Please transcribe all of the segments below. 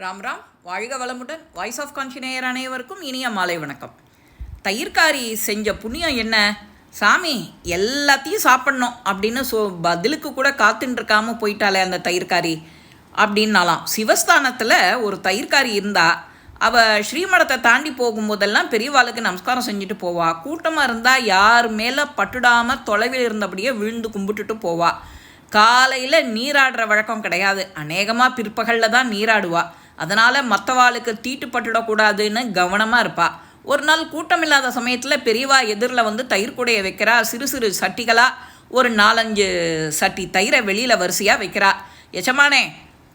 ராம் ராம், வாழ்க வளமுடன். Voice of கான்ஷியர் அனைவருக்கும் இனிய மாலை வணக்கம். தயிர்காரி செஞ்ச புண்ணியம் என்ன? சாமி எல்லாத்தையும் சாப்பிட்ணும் அப்படின்னு பதிலுக்கு கூட காத்துட்டு போயிட்டாலே அந்த தயிர்காரி அப்படின்னாலாம். சிவஸ்தானத்தில் ஒரு தயிர்காரி இருந்தா அவள் ஸ்ரீமடத்தை தாண்டி போகும்போதெல்லாம் பெரியவாளுக்கு நமஸ்காரம் செஞ்சுட்டு போவா. கூட்டமாக இருந்தால் யார் மேலே பட்டுடாமல் தொலைவில் இருந்தபடியே விழுந்து கும்பிட்டுட்டு போவா. காலையில் நீராடுற வழக்கம் கிடையாது, அநேகமாக பிற்பகலில் தான் நீராடுவா. அதனால் மற்றவாளுக்கு தீட்டுப்பட்டுடக்கூடாதுன்னு கவனமாக இருப்பாள். ஒரு நாள் கூட்டம் இல்லாத சமயத்தில் பெரியவா எதிரில் வந்து தயிர் கூடையை வைக்கிறா. சிறு சிறு சட்டிகளாக ஒரு 4-5 சட்டி தயிரை வெளியில் வரிசையாக வைக்கிறா. எச்சமானே,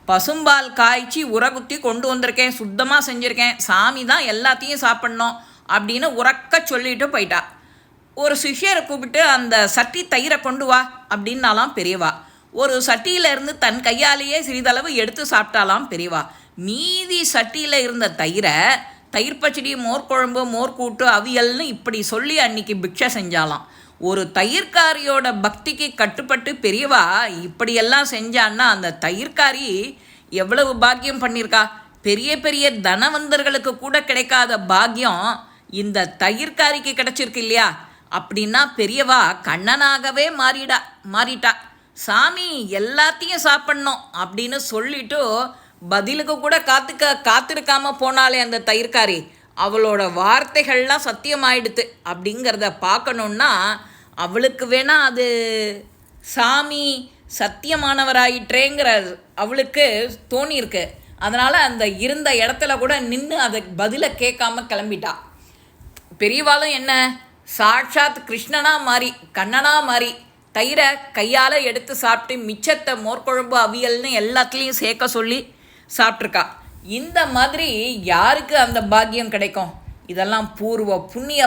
பசும்பால் காய்ச்சி உரகுத்தி கொண்டு வந்திருக்கேன், சுத்தமாக செஞ்சுருக்கேன், சாமி தான் எல்லாத்தையும் சாப்பிட்ணும் அப்படின்னு உறக்க சொல்லிட்டு போயிட்டா. ஒரு சிஷ்யரை கூப்பிட்டு அந்த சட்டி தயிரை கொண்டு வா அப்படின்னாலாம் பெரியவா. ஒரு சட்டியிலேருந்து தன் கையாலேயே சிறிதளவு எடுத்து சாப்பிட்டாலாம் பெரியவா. மீதி சட்டியில் இருந்த தயிரை தயிர் பச்சடி, மோர்க்குழம்பு, மோர்க்கூட்டு, அவியல்னு இப்படி சொல்லி அன்னைக்கு பிக்ஷை செஞ்சாலாம். ஒரு தயிர்காரியோட பக்திக்கு கட்டுப்பட்டு பெரியவா இப்படியெல்லாம் செஞ்சான்னா அந்த தயிர்காரி எவ்வளவு பாக்கியம் பண்ணியிருக்கா. பெரிய பெரிய தனவந்தர்களுக்கு கூட கிடைக்காத பாக்கியம் இந்த தயிர்காரிக்கு கிடைச்சிருக்கு இல்லையா? அப்படின்னா பெரியவா கண்ணனாகவே மாறிட்டா. சாமி எல்லாத்தையும் சாப்பிட்ணும் அப்படின்னு சொல்லிட்டு பதிலுக்கு கூட காத்திருக்காம போனாலே அந்த தயிர்காரி, அவளோட வார்த்தைகள்லாம் சத்தியமாயிடுது அப்படிங்கிறத பார்க்கணுன்னா அவளுக்கு வேணால் அது சாமி சத்தியமானவராயிற்றேங்கிற அவளுக்கு தோணியிருக்கு. அதனால் அந்த இருந்த இடத்துல கூட நின்று அதை பதிலை கேட்காம கிளம்பிட்டா. பெரியவாளும் என்ன, சாட்சாத் கிருஷ்ணனாக மாறி கண்ணனாக மாறி தயிரை கையால் எடுத்து சாப்பிட்டு மிச்சத்தை மோர்க்குழம்பு, அவியல்னு எல்லாத்துலேயும் சேர்க்க சொல்லி சாப்பிட்ருக்கா. இந்த மாதிரி யாருக்கு அந்த பாக்கியம் கிடைக்கும்? இதெல்லாம் பூர்வ புண்ணிய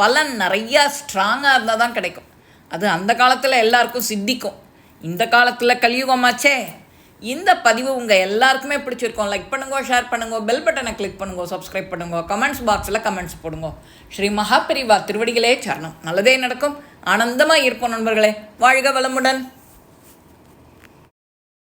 பலன் நிறையா ஸ்ட்ராங்காக இருந்தால் தான் கிடைக்கும். அது அந்த காலத்தில் எல்லாருக்கும் சித்திக்கும். இந்த காலத்தில் கலியுகமாச்சே. இந்த பதிவு உங்கள் எல்லாருக்குமே பிடிச்சிருக்கோம். லைக் பண்ணுங்க, ஷேர் பண்ணுங்க, பெல் பட்டனை கிளிக் பண்ணுங்க, சப்ஸ்கிரைப் பண்ணுங்க, கமெண்ட்ஸ் பாக்ஸில் கமெண்ட்ஸ் போடுங்க. ஸ்ரீ மகாபெரிவா திருவடிகளே சரணம். நல்லதே நடக்கும். ஆனந்தமாக இருப்போம் நண்பர்களே. வாழ்க வளமுடன்.